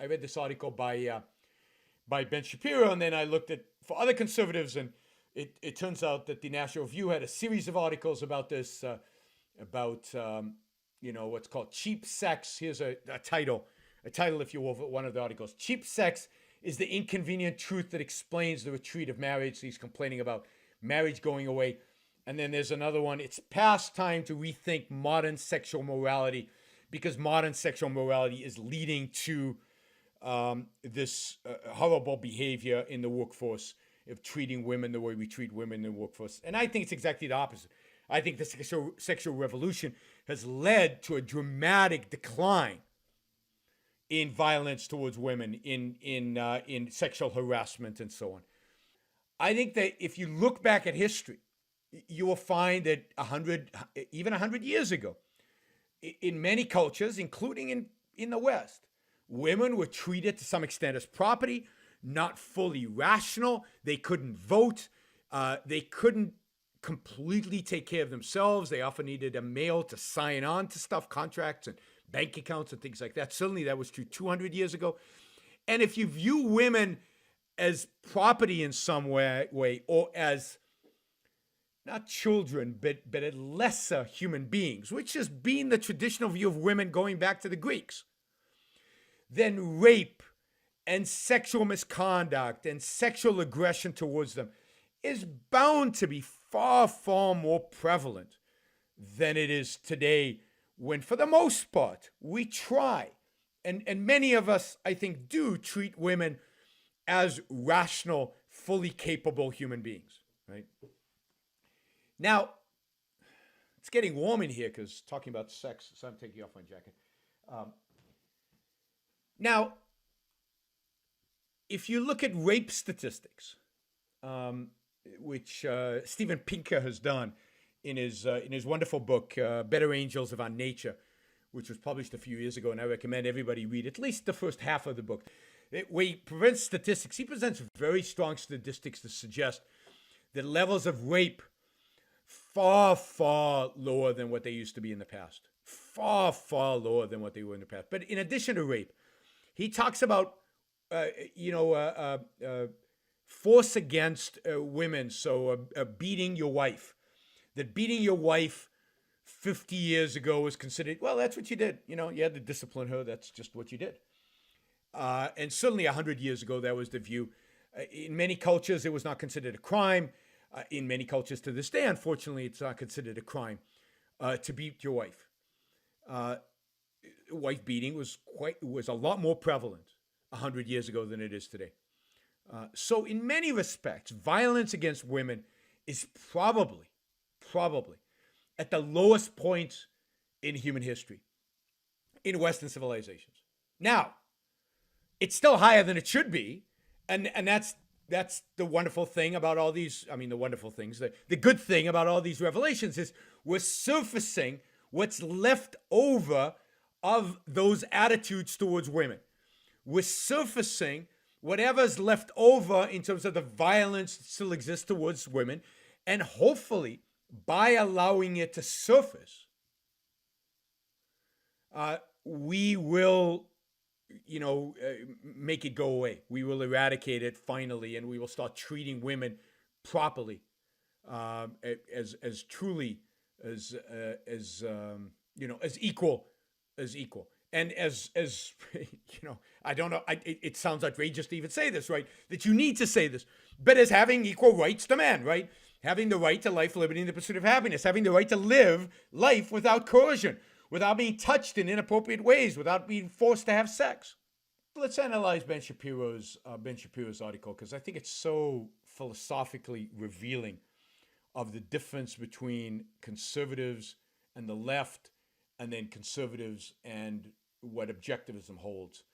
read this article by Ben Shapiro, and then I looked at for other conservatives, and it turns out that the National Review had a series of articles about this, about what's called cheap sex. Here's a title, if you will, for one of the articles. Cheap sex is the inconvenient truth that explains the retreat of marriage. So he's complaining about marriage going away. And then there's another one. It's past time to rethink modern sexual morality, because modern sexual morality is leading to this horrible behavior in the workforce of treating women the way we treat women in the workforce. And I think it's exactly the opposite. I think the sexual revolution has led to a dramatic decline in violence towards women, in sexual harassment, and so on. I think that if you look back at history, you will find that 100 years ago, in many cultures, including in the West, women were treated to some extent as property, not fully rational. They couldn't vote. They couldn't completely take care of themselves. They often needed a male to sign on to stuff, contracts and bank accounts and things like that. Certainly that was true 200 years ago. And if you view women as property in some way, or as not children, but as lesser human beings, which has been the traditional view of women going back to the Greeks, then rape and sexual misconduct and sexual aggression towards them is bound to be far, far more prevalent than it is today, when for the most part we try, and many of us, I think, do treat women as rational, fully capable human beings, right? Now, it's getting warm in here because talking about sex, so I'm taking off my jacket. Now, if you look at rape statistics, which Steven Pinker has done in his wonderful book, Better Angels of Our Nature, which was published a few years ago, and I recommend everybody read at least the first half of the book. Where he presents statistics, he presents very strong statistics to suggest that levels of rape far, far lower than what they used to be in the past. Far, far lower than what they were in the past. But in addition to rape, he talks about, force against women. So beating your wife. That beating your wife 50 years ago was considered, well, that's what you did. You had to discipline her. That's just what you did. And certainly 100 years ago, that was the view. In many cultures, it was not considered a crime. In many cultures to this day, unfortunately, it's not considered a crime to beat your wife. Wife beating was a lot more prevalent 100 years ago than it is today. So in many respects, violence against women is probably at the lowest point in human history in Western civilizations. Now, it's still higher than it should be, and that's the wonderful thing about all these, the wonderful things, the good thing about all these revelations is we're surfacing what's left over of those attitudes towards women. We're surfacing whatever's left over in terms of the violence that still exists towards women, and hopefully by allowing it to surface, we will make it go away. We will eradicate it finally, and we will start treating women properly, as truly as equal as equal. And as I don't know, it sounds outrageous to even say this, right? That you need to say this, but as having equal rights to men, right? Having the right to life, liberty, and the pursuit of happiness, having the right to live life without coercion, without being touched in inappropriate ways, without being forced to have sex. Let's analyze Ben Shapiro's article, because I think it's so philosophically revealing of the difference between conservatives and the left, and then conservatives and what objectivism holds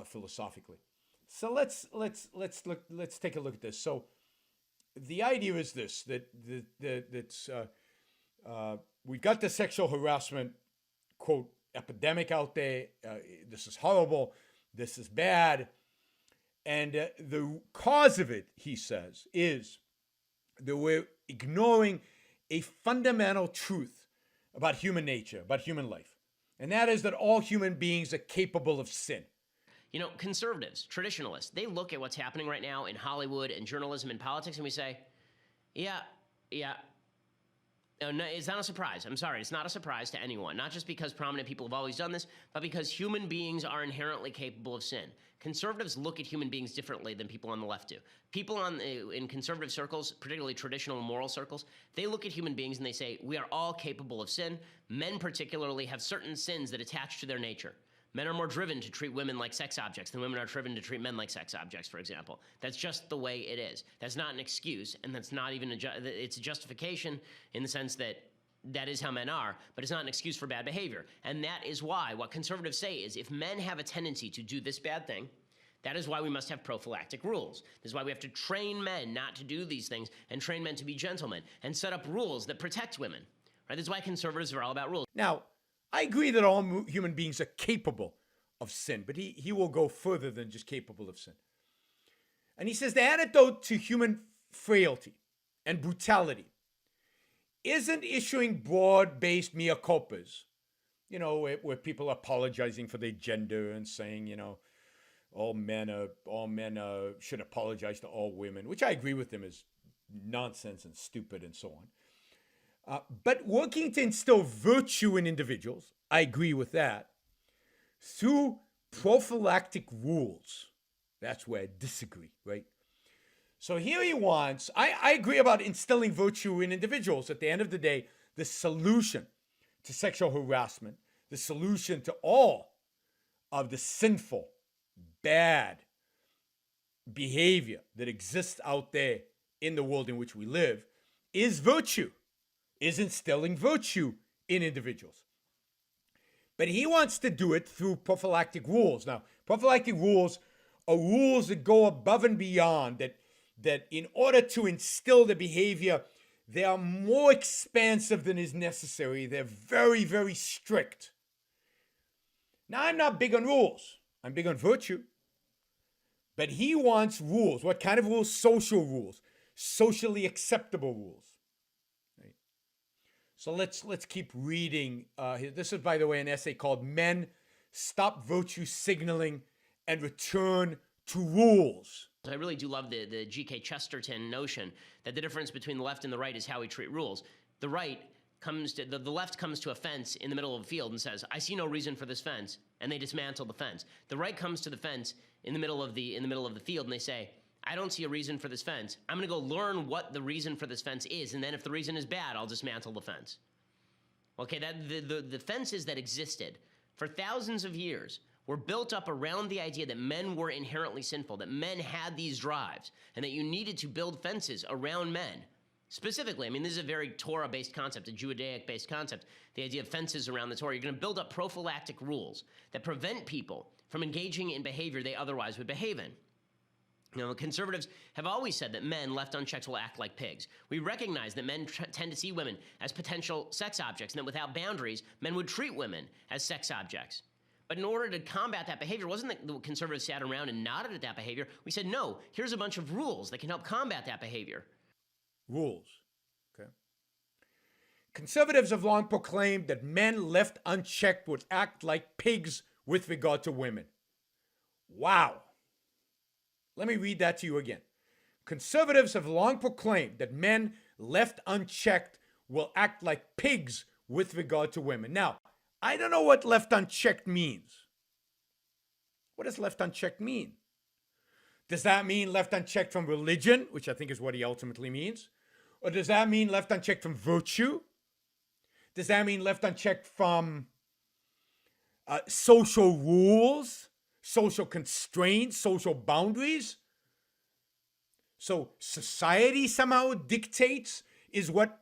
philosophically. So let's take a look at this. So the idea is this: that we've got the sexual harassment, quote, epidemic out there. This is horrible. This is bad. And the cause of it, he says, is that we're ignoring a fundamental truth about human nature, about human life. And that is that all human beings are capable of sin. Conservatives, traditionalists, they look at what's happening right now in Hollywood and journalism and politics, and we say, yeah, no, it's not a surprise. I'm sorry. It's not a surprise to anyone. Not just because prominent people have always done this, but because human beings are inherently capable of sin. Conservatives look at human beings differently than people on the left do. People in conservative circles, particularly traditional and moral circles, they look at human beings and they say, we are all capable of sin. Men particularly have certain sins that attach to their nature. Men are more driven to treat women like sex objects than women are driven to treat men like sex objects, for example. That's just the way it is. That's not an excuse, and that's not even it's a justification in the sense that that is how men are, but it's not an excuse for bad behavior. And that is why what conservatives say is if men have a tendency to do this bad thing, that is why we must have prophylactic rules. This is why we have to train men not to do these things and train men to be gentlemen and set up rules that protect women. Right? This is why conservatives are all about rules. Now, I agree that all human beings are capable of sin, but he will go further than just capable of sin. And he says the antidote to human frailty and brutality isn't issuing broad-based mea culpas, where people are apologizing for their gender and saying, all men should apologize to all women, which I agree with them is nonsense and stupid and so on. But working to instill virtue in individuals, I agree with that, through prophylactic rules. That's where I disagree, right? So here he wants, I agree about instilling virtue in individuals. At the end of the day, the solution to sexual harassment, the solution to all of the sinful, bad behavior that exists out there in the world in which we live is virtue. Is instilling virtue in individuals. But he wants to do it through prophylactic rules. Now, prophylactic rules are rules that go above and beyond, that in order to instill the behavior, they are more expansive than is necessary. They're very, very strict. Now, I'm not big on rules. I'm big on virtue. But he wants rules. What kind of rules? Social rules. Socially acceptable rules. So let's keep reading. This is, by the way, an essay called Men Stop Virtue Signaling and Return to Rules. I really do love the G.K. Chesterton notion that the difference between the left and the right is how we treat rules. The left comes to a fence in the middle of a field and says, I see no reason for this fence, and they dismantle the fence. The right comes to the fence in the middle of the field and they say, I don't see a reason for this fence. I'm going to go learn what the reason for this fence is, and then if the reason is bad, I'll dismantle the fence. Okay, the fences that existed for thousands of years were built up around the idea that men were inherently sinful, that men had these drives, and that you needed to build fences around men. Specifically, this is a very Torah-based concept, a Judaic-based concept, the idea of fences around the Torah. You're going to build up prophylactic rules that prevent people from engaging in behavior they otherwise would behave in. Conservatives have always said that men left unchecked will act like pigs. We recognize that men tend to see women as potential sex objects, and that without boundaries, men would treat women as sex objects. But in order to combat that behavior, it wasn't that the conservatives sat around and nodded at that behavior. We said, no, here's a bunch of rules that can help combat that behavior. Rules. Okay. Conservatives have long proclaimed that men left unchecked would act like pigs with regard to women. Wow. Let me read that to you again. Conservatives have long proclaimed that men left unchecked will act like pigs with regard to women. Now, I don't know what left unchecked means. What does left unchecked mean? Does that mean left unchecked from religion, which I think is what he ultimately means? Or does that mean left unchecked from virtue? Does that mean left unchecked from social rules? Social constraints, social boundaries? So society somehow dictates is what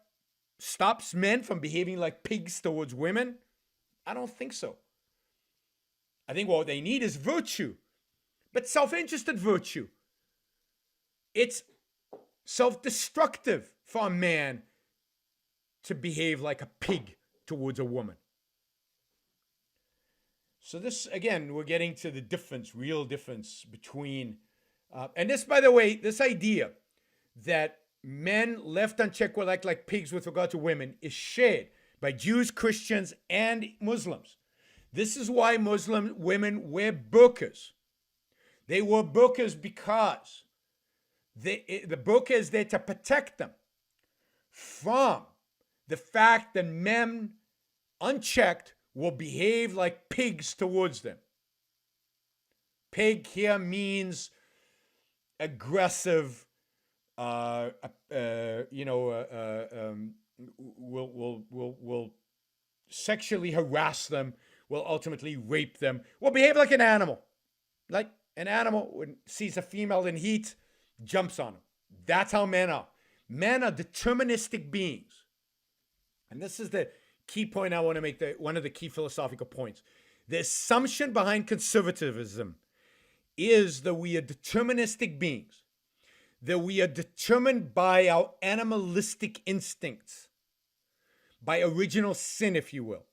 stops men from behaving like pigs towards women? I don't think so. I think what they need is virtue, but self-interested virtue. It's self-destructive for a man to behave like a pig towards a woman. So this, again, we're getting to the difference, real difference between, and this, by the way, this idea that men left unchecked will act like pigs with regard to women is shared by Jews, Christians, and Muslims. This is why Muslim women wear burqas. They were burqas because the burqa is there to protect them from the fact that men, unchecked, will behave like pigs towards them. Pig here means aggressive, will sexually harass them, will ultimately rape them, will behave like an animal. Like an animal, when sees a female in heat, jumps on them. That's how men are. Men are deterministic beings. And this is the key point I want to make, one of the key philosophical points. The assumption behind conservatism is that we are deterministic beings, that we are determined by our animalistic instincts, by original sin, if you will,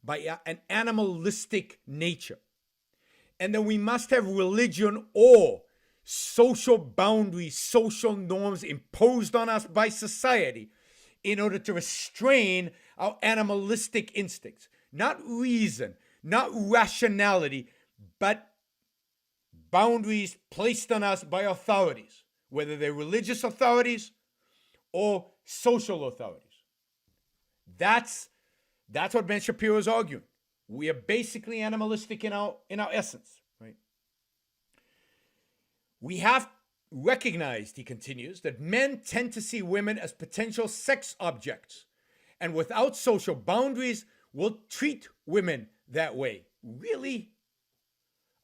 by an animalistic nature, and that we must have religion or social boundaries, social norms imposed on us by society in order to restrain our animalistic instincts. Not reason, not rationality, but boundaries placed on us by authorities, whether they're religious authorities or social authorities. That's what Ben Shapiro is arguing. We are basically animalistic in our essence, right? We have recognized, he continues, that men tend to see women as potential sex objects, and without social boundaries will treat women that way. Really?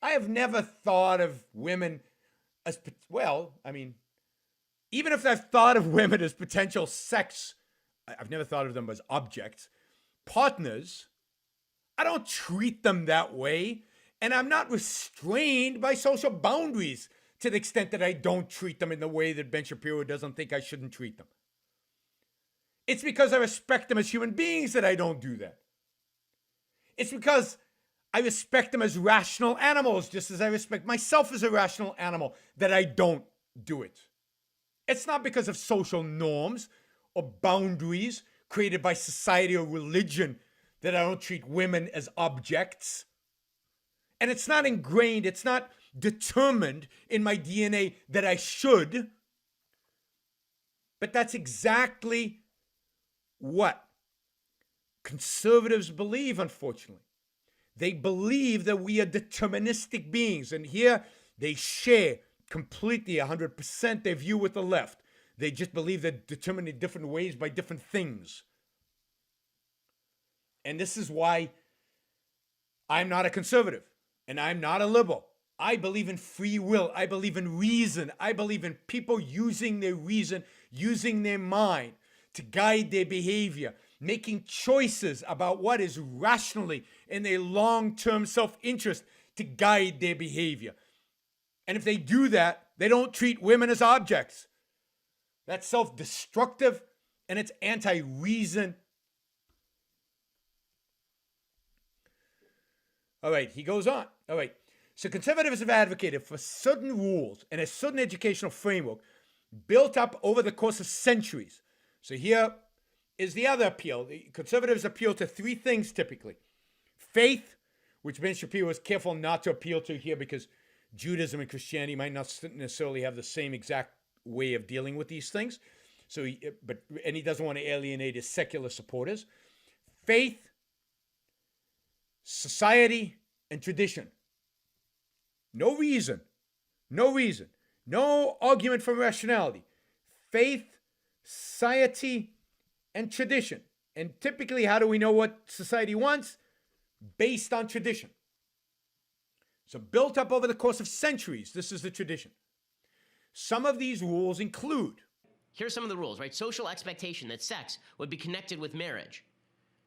I have never thought of women as, well, I mean, even if I've thought of women as potential sex, I've never thought of them as objects, partners. I don't treat them that way, and I'm not restrained by social boundaries to the extent that I don't treat them in the way that Ben Shapiro doesn't think I shouldn't treat them. It's because I respect them as human beings that I don't do that. It's because I respect them as rational animals, just as I respect myself as a rational animal, that I don't do it. It's not because of social norms or boundaries created by society or religion that I don't treat women as objects. And it's not ingrained, it's not determined in my DNA that I should. But that's exactly what conservatives believe, unfortunately. They believe that we are deterministic beings. And here they share completely 100% their view with the left. They just believe they're determined in different ways by different things. And this is why I'm not a conservative and I'm not a liberal. I believe in free will. I believe in reason. I believe in people using their reason, using their mind to guide their behavior, making choices about what is rationally in their long-term self-interest to guide their behavior. And if they do that, they don't treat women as objects. That's self-destructive and it's anti-reason. All right, he goes on. All right, so conservatives have advocated for certain rules and a certain educational framework built up over the course of centuries. So here is the other appeal. The conservatives appeal to three things typically. Faith, which Ben Shapiro is careful not to appeal to here because Judaism and Christianity might not necessarily have the same exact way of dealing with these things. So, he doesn't want to alienate his secular supporters. Faith, society, and tradition. No reason. No argument from rationality. Faith, society, and tradition. And typically, how do we know what society wants? Based on tradition. So built up over the course of centuries, this is the tradition. Some of these rules include. Here's some of the rules, right? Social expectation that sex would be connected with marriage.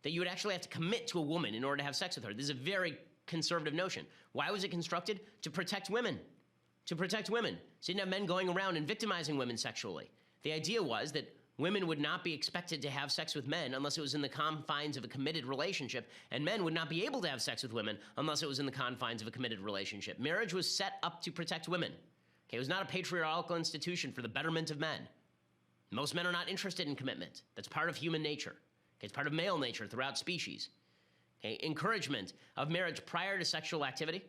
That you would actually have to commit to a woman in order to have sex with her. This is a very conservative notion. Why was it constructed? To protect women. To protect women. So you didn't have men going around and victimizing women sexually. The idea was that women would not be expected to have sex with men unless it was in the confines of a committed relationship, and men would not be able to have sex with women unless it was in the confines of a committed relationship. Marriage was set up to protect women. Okay, it was not a patriarchal institution for the betterment of men. Most men are not interested in commitment. That's part of human nature. Okay, it's part of male nature throughout species. Okay, encouragement of marriage prior to sexual activity.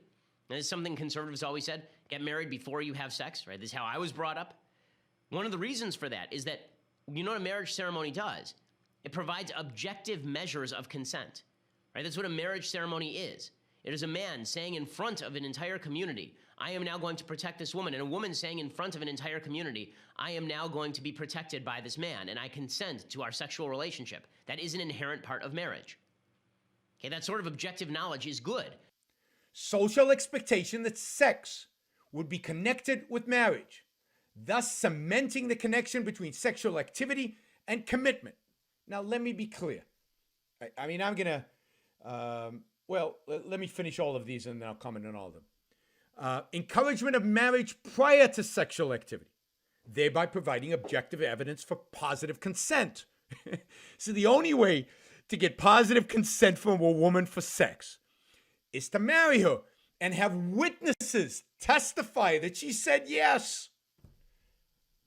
And this is something conservatives always said. get married before you have sex, right? This is how I was brought up. One of the reasons for that is that, you know what a marriage ceremony does? It provides objective measures of consent, right? That's what a marriage ceremony is. It is a man saying in front of an entire community, I am now going to protect this woman, and a woman saying in front of an entire community, I am now going to be protected by this man, and I consent to our sexual relationship. That is an inherent part of marriage. Okay, that sort of objective knowledge is good. Social expectation that sex would be connected with marriage, thus cementing the connection between sexual activity and commitment. Now, let me be clear. I'm going to, let me finish all of these and then I'll comment on all of them. Encouragement of marriage prior to sexual activity, thereby providing objective evidence for positive consent. So the only way to get positive consent from a woman for sex is to marry her and have witnesses testify that she said yes.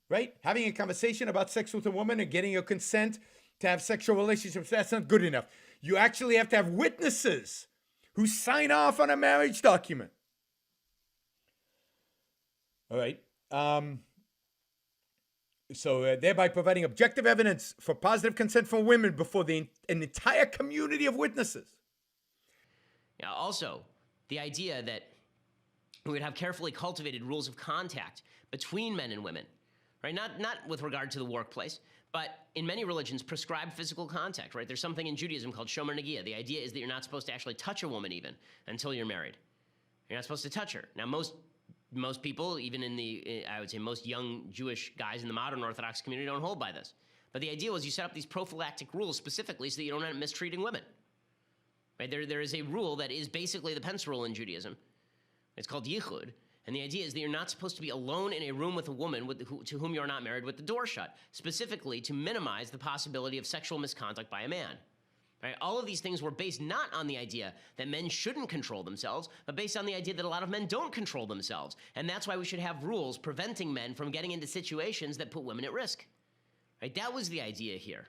Right? Having a conversation about sex with a woman and getting her consent to have sexual relationships, that's not good enough. You actually have to have witnesses who sign off on a marriage document. All right. Thereby providing objective evidence for positive consent from women before an entire community of witnesses. Now, also, the idea that we would have carefully cultivated rules of contact between men and women, right? Not with regard to the workplace, but in many religions, prescribed physical contact, right? There's something in Judaism called shomer negia. The idea is that you're not supposed to actually touch a woman even until you're married. You're not supposed to touch her. Now, most people, even I would say most young Jewish guys in the modern Orthodox community, don't hold by this. But the idea was you set up these prophylactic rules specifically so that you don't end up mistreating women. Right? There is a rule that is basically the Pence rule in Judaism. It's called yichud. And the idea is that you're not supposed to be alone in a room with a woman to whom you're not married with the door shut, specifically to minimize the possibility of sexual misconduct by a man. Right? All of these things were based not on the idea that men shouldn't control themselves, but based on the idea that a lot of men don't control themselves. And that's why we should have rules preventing men from getting into situations that put women at risk. Right? That was the idea here.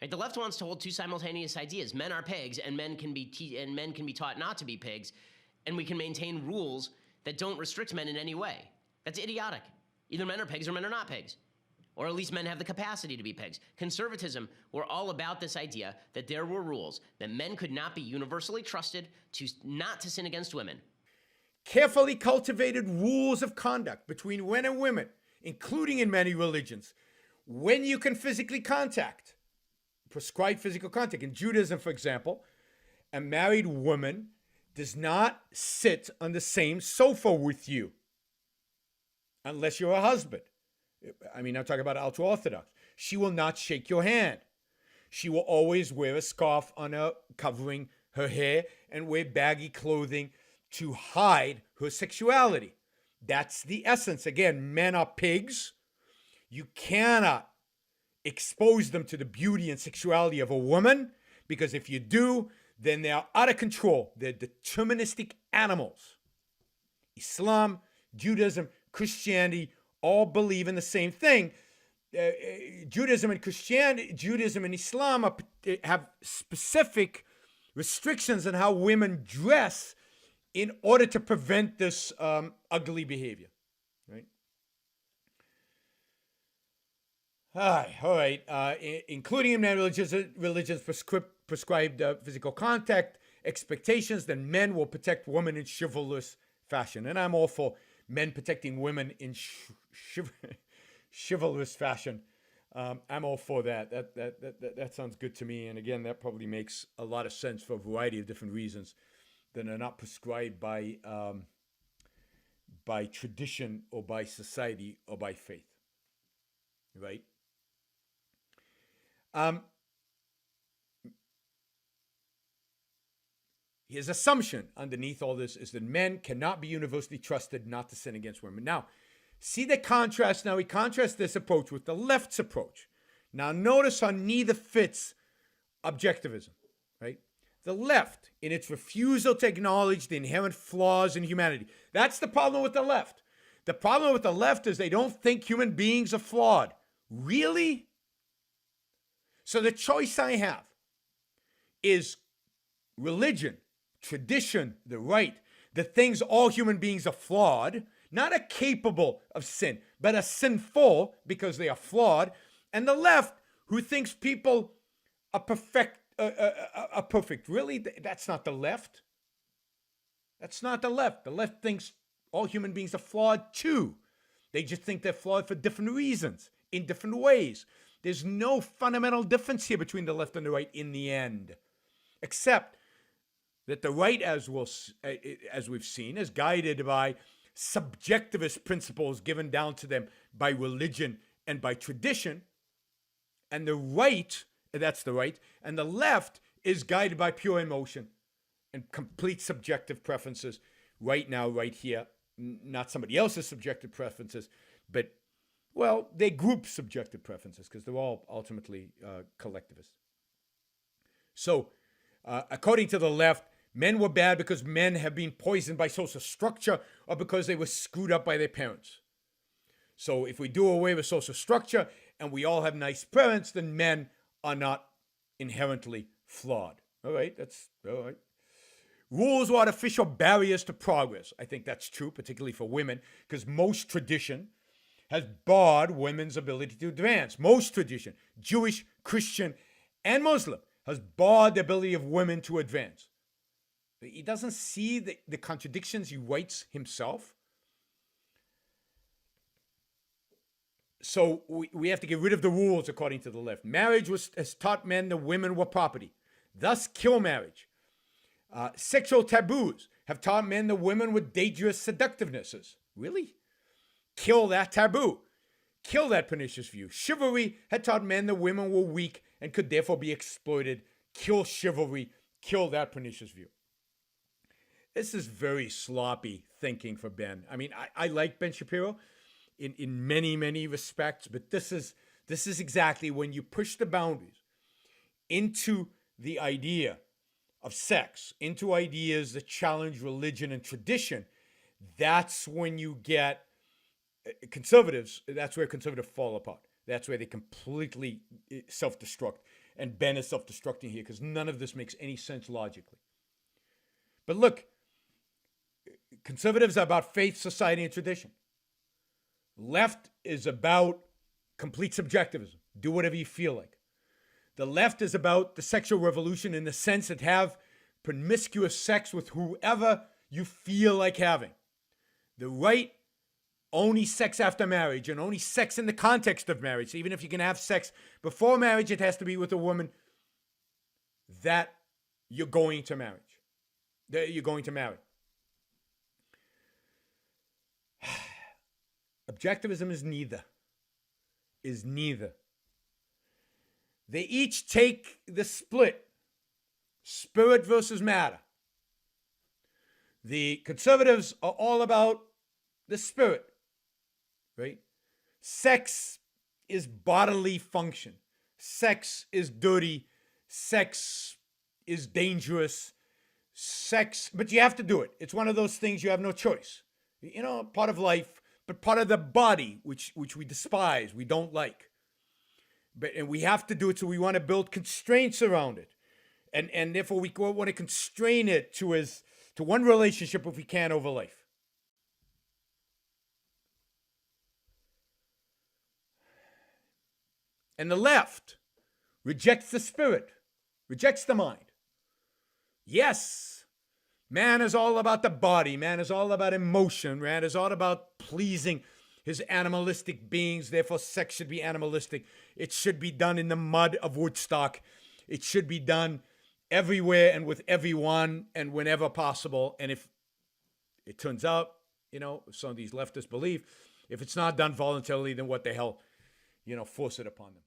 Right? The left wants to hold two simultaneous ideas. Men are pigs, and men can be taught not to be pigs, and we can maintain rules that don't restrict men in any way. That's idiotic. Either men are pigs or men are not pigs. Or at least men have the capacity to be pigs. Conservatism were all about this idea that there were rules, that men could not be universally trusted not to sin against women. Carefully cultivated rules of conduct between men and women, including in many religions, when you can physically contact. Prescribed physical contact. In Judaism, for example, a married woman does not sit on the same sofa with you unless you're a husband. I'm talking about ultra-Orthodox. She will not shake your hand. She will always wear a scarf on her, covering her hair, and wear baggy clothing to hide her sexuality. That's the essence. Again, men are pigs. You cannot expose them to the beauty and sexuality of a woman, because if you do, then they are out of control. They're deterministic animals. Islam, Judaism, Christianity all believe in the same thing. Judaism and Islam have specific restrictions on how women dress in order to prevent this ugly behavior. Right? All right. Including in many religions prescribed physical contact expectations, then men will protect women in chivalrous fashion. And I'm all for men protecting women in chivalrous fashion. I'm all for that. That sounds good to me. And again, that probably makes a lot of sense for a variety of different reasons that are not prescribed by tradition or by society or by faith. Right? His assumption underneath all this is that men cannot be universally trusted not to sin against women. Now, see the contrast. Now, he contrasts this approach with the left's approach. Now, notice how neither fits objectivism, right? The left, in its refusal to acknowledge the inherent flaws in humanity. That's the problem with the left. The problem with the left is they don't think human beings are flawed. Really? So the choice I have is religion, tradition, the right, the things all human beings are flawed, not a capable of sin, but a sinful because they are flawed, and the left who thinks people are perfect. Really, that's not the left. That's not the left. The left thinks all human beings are flawed too. They just think they're flawed for different reasons, in different ways. There's no fundamental difference here between the left and the right in the end, except that the right, as we've seen, is guided by subjectivist principles given down to them by religion and by tradition, and the right, that's the right, and the left is guided by pure emotion and complete subjective preferences right now, right here. Not somebody else's subjective preferences, but, well, they group subjective preferences because they're all ultimately collectivist. So, according to the left, men were bad because men have been poisoned by social structure or because they were screwed up by their parents. So if we do away with social structure and we all have nice parents, then men are not inherently flawed. All right, that's all right. Rules are artificial barriers to progress. I think that's true, particularly for women, because most tradition has barred women's ability to advance. Most tradition, Jewish, Christian, and Muslim, has barred the ability of women to advance. He doesn't see the contradictions he writes himself. So we have to get rid of the rules, according to the left. Marriage has taught men that women were property. Thus, kill marriage. Sexual taboos have taught men that women were dangerous seductivenesses. Really? Kill that taboo. Kill that pernicious view. Chivalry had taught men that women were weak and could therefore be exploited. Kill chivalry. Kill that pernicious view. This is very sloppy thinking for Ben. I mean, I like Ben Shapiro in many, many respects, but this is exactly when you push the boundaries into the idea of sex, into ideas that challenge religion and tradition. That's when you get conservatives. That's where conservatives fall apart. That's where they completely self-destruct. And Ben is self-destructing here because none of this makes any sense logically. But look, conservatives are about faith, society, and tradition. Left is about complete subjectivism. Do whatever you feel like. The left is about the sexual revolution in the sense that have promiscuous sex with whoever you feel like having. The right, only sex after marriage and only sex in the context of marriage. So even if you can have sex before marriage, it has to be with a woman that you're going to marry. Objectivism is neither. They each take the split, spirit versus matter. The conservatives are all about the spirit, right? Sex is bodily function. Sex is dirty. Sex is dangerous. Sex, but you have to do it. It's one of those things you have no choice. You know, part of life, but part of the body, which we despise, we don't like. And we have to do it, so we want to build constraints around it. And therefore we want to constrain it to one relationship if we can over life. And the left rejects the spirit, rejects the mind. Yes, man is all about the body. Man is all about emotion. Man is all about pleasing his animalistic beings. Therefore, sex should be animalistic. It should be done in the mud of Woodstock. It should be done everywhere and with everyone and whenever possible. And if it turns out, some of these leftists believe, if it's not done voluntarily, then what the hell, force it upon them.